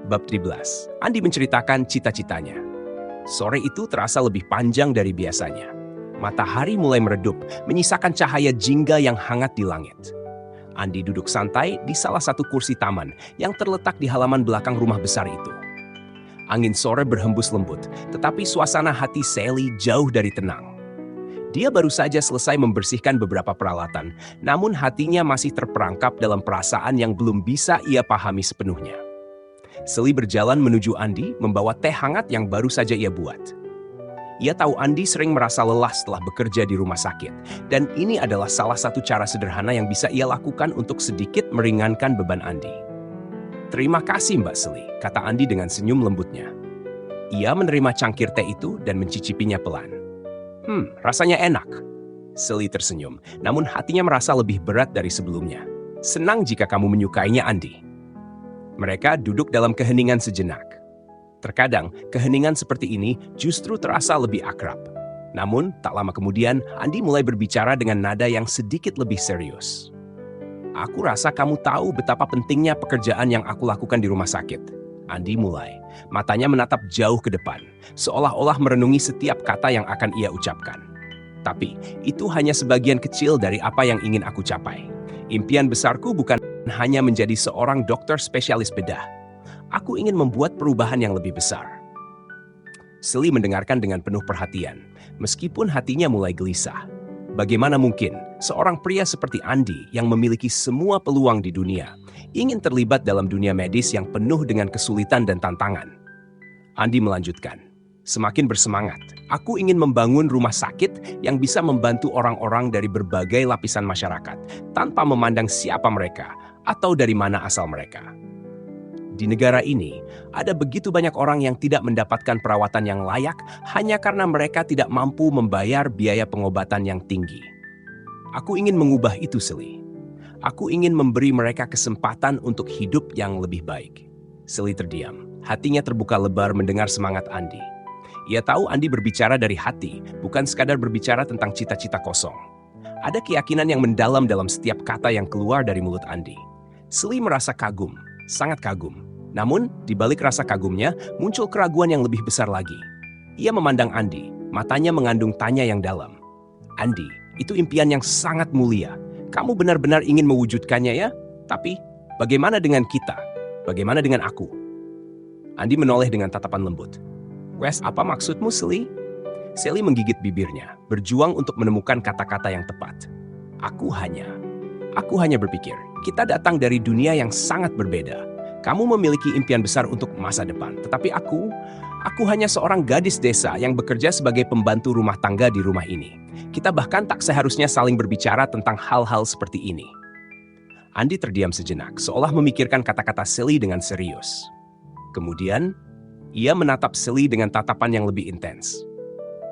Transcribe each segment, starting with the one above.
Bab 13. Andi menceritakan cita-citanya. Sore itu terasa lebih panjang dari biasanya. Matahari mulai meredup, menyisakan cahaya jingga yang hangat di langit. Andi duduk santai di salah satu kursi taman yang terletak di halaman belakang rumah besar itu. Angin sore berhembus lembut, tetapi suasana hati Sally jauh dari tenang. Dia baru saja selesai membersihkan beberapa peralatan, namun hatinya masih terperangkap dalam perasaan yang belum bisa ia pahami sepenuhnya. Sally berjalan menuju Andi membawa teh hangat yang baru saja ia buat. Ia tahu Andi sering merasa lelah setelah bekerja di rumah sakit, dan ini adalah salah satu cara sederhana yang bisa ia lakukan untuk sedikit meringankan beban Andi. "Terima kasih Mbak Sally," kata Andi dengan senyum lembutnya. Ia menerima cangkir teh itu dan mencicipinya pelan. Rasanya enak." Sally tersenyum, namun hatinya merasa lebih berat dari sebelumnya. "Senang jika kamu menyukainya, Andi." Mereka duduk dalam keheningan sejenak. Terkadang, keheningan seperti ini justru terasa lebih akrab. Namun, tak lama kemudian, Andi mulai berbicara dengan nada yang sedikit lebih serius. "Aku rasa kamu tahu betapa pentingnya pekerjaan yang aku lakukan di rumah sakit." Andi mulai. Matanya menatap jauh ke depan, seolah-olah merenungi setiap kata yang akan ia ucapkan. "Tapi, itu hanya sebagian kecil dari apa yang ingin aku capai. Impian besarku bukan hanya menjadi seorang dokter spesialis bedah. Aku ingin membuat perubahan yang lebih besar." Sally mendengarkan dengan penuh perhatian, meskipun hatinya mulai gelisah. Bagaimana mungkin seorang pria seperti Andi yang memiliki semua peluang di dunia ingin terlibat dalam dunia medis yang penuh dengan kesulitan dan tantangan? Andi melanjutkan, "Semakin bersemangat, aku ingin membangun rumah sakit yang bisa membantu orang-orang dari berbagai lapisan masyarakat tanpa memandang siapa mereka atau dari mana asal mereka. Di negara ini, ada begitu banyak orang yang tidak mendapatkan perawatan yang layak hanya karena mereka tidak mampu membayar biaya pengobatan yang tinggi. Aku ingin mengubah itu, Sally. Aku ingin memberi mereka kesempatan untuk hidup yang lebih baik." Sally terdiam. Hatinya terbuka lebar mendengar semangat Andi. Ia tahu Andi berbicara dari hati, bukan sekadar berbicara tentang cita-cita kosong. Ada keyakinan yang mendalam dalam setiap kata yang keluar dari mulut Andi. Sally merasa kagum, sangat kagum. Namun, di balik rasa kagumnya, muncul keraguan yang lebih besar lagi. Ia memandang Andi, matanya mengandung tanya yang dalam. "Andi, itu impian yang sangat mulia. Kamu benar-benar ingin mewujudkannya ya? Tapi, bagaimana dengan kita? Bagaimana dengan aku?" Andi menoleh dengan tatapan lembut. "Wes, apa maksudmu, Sally?" Sally menggigit bibirnya, berjuang untuk menemukan kata-kata yang tepat. Aku hanya berpikir, kita datang dari dunia yang sangat berbeda. Kamu memiliki impian besar untuk masa depan, tetapi aku hanya seorang gadis desa yang bekerja sebagai pembantu rumah tangga di rumah ini. Kita bahkan tak seharusnya saling berbicara tentang hal-hal seperti ini." Andi terdiam sejenak, seolah memikirkan kata-kata Sally dengan serius. Kemudian, ia menatap Sally dengan tatapan yang lebih intens.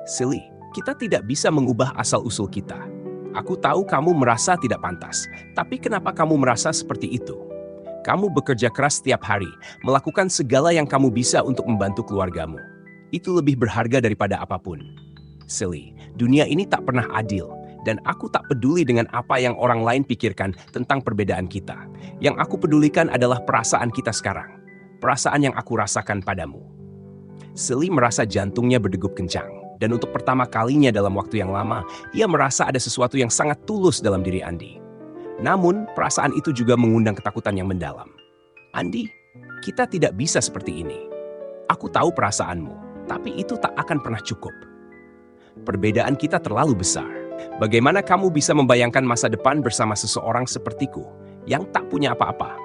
"Sally, kita tidak bisa mengubah asal-usul kita. Aku tahu kamu merasa tidak pantas, tapi kenapa kamu merasa seperti itu? Kamu bekerja keras setiap hari, melakukan segala yang kamu bisa untuk membantu keluargamu. Itu lebih berharga daripada apapun. Sally, dunia ini tak pernah adil, dan aku tak peduli dengan apa yang orang lain pikirkan tentang perbedaan kita. Yang aku pedulikan adalah perasaan kita sekarang, perasaan yang aku rasakan padamu." Sally merasa jantungnya berdegup kencang, dan untuk pertama kalinya dalam waktu yang lama, ia merasa ada sesuatu yang sangat tulus dalam diri Andi. Namun, perasaan itu juga mengundang ketakutan yang mendalam. "Andi, kita tidak bisa seperti ini. Aku tahu perasaanmu, tapi itu tak akan pernah cukup. Perbedaan kita terlalu besar. Bagaimana kamu bisa membayangkan masa depan bersama seseorang sepertiku yang tak punya apa-apa?"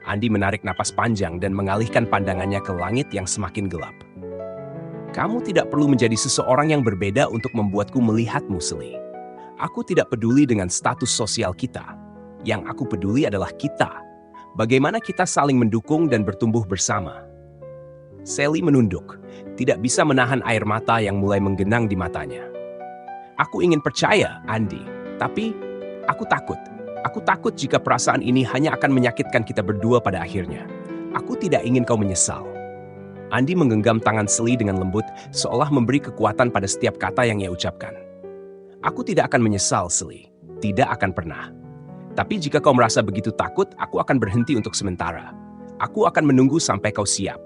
Andi menarik napas panjang dan mengalihkan pandangannya ke langit yang semakin gelap. "Kamu tidak perlu menjadi seseorang yang berbeda untuk membuatku melihatmu, Sally. Aku tidak peduli dengan status sosial kita. Yang aku peduli adalah kita. Bagaimana kita saling mendukung dan bertumbuh bersama." Sally menunduk, tidak bisa menahan air mata yang mulai menggenang di matanya. "Aku ingin percaya, Andi, tapi aku takut. Aku takut jika perasaan ini hanya akan menyakitkan kita berdua pada akhirnya. Aku tidak ingin kau menyesal." Andi menggenggam tangan Sally dengan lembut, seolah memberi kekuatan pada setiap kata yang ia ucapkan. "Aku tidak akan menyesal, Sally. Tidak akan pernah. Tapi jika kau merasa begitu takut, aku akan berhenti untuk sementara. Aku akan menunggu sampai kau siap.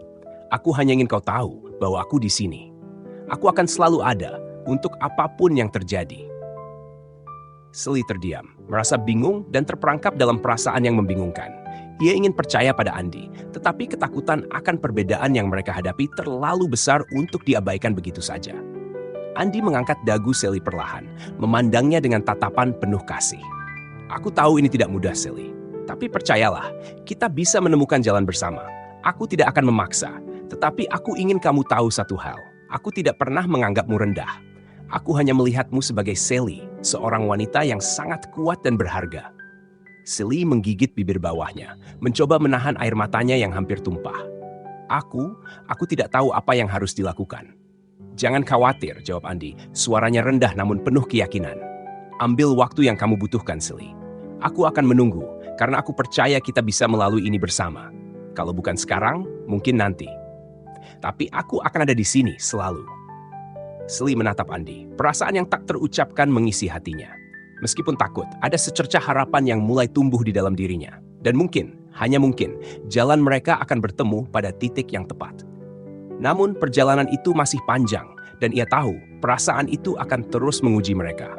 Aku hanya ingin kau tahu bahwa aku di sini. Aku akan selalu ada untuk apapun yang terjadi. Sally terdiam, merasa bingung dan terperangkap dalam perasaan yang membingungkan. Ia ingin percaya pada Andy, tetapi ketakutan akan perbedaan yang mereka hadapi terlalu besar untuk diabaikan begitu saja. Andy mengangkat dagu Sally perlahan, memandangnya dengan tatapan penuh kasih. Aku tahu ini tidak mudah, Sally. Tapi percayalah, kita bisa menemukan jalan bersama. Aku tidak akan memaksa, tetapi aku ingin kamu tahu satu hal. Aku tidak pernah menganggapmu rendah. Aku hanya melihatmu sebagai Sally, seorang wanita yang sangat kuat dan berharga. Sally menggigit bibir bawahnya, mencoba menahan air matanya yang hampir tumpah. Aku tidak tahu apa yang harus dilakukan. Jangan khawatir, jawab Andy, suaranya rendah namun penuh keyakinan. Ambil waktu yang kamu butuhkan, Sally. Aku akan menunggu, karena aku percaya kita bisa melalui ini bersama. Kalau bukan sekarang, mungkin nanti. Tapi aku akan ada di sini selalu. Sally menatap Andy, perasaan yang tak terucapkan mengisi hatinya. Meskipun takut, ada secercah harapan yang mulai tumbuh di dalam dirinya. Dan mungkin, hanya mungkin, jalan mereka akan bertemu pada titik yang tepat. Namun perjalanan itu masih panjang, dan ia tahu perasaan itu akan terus menguji mereka.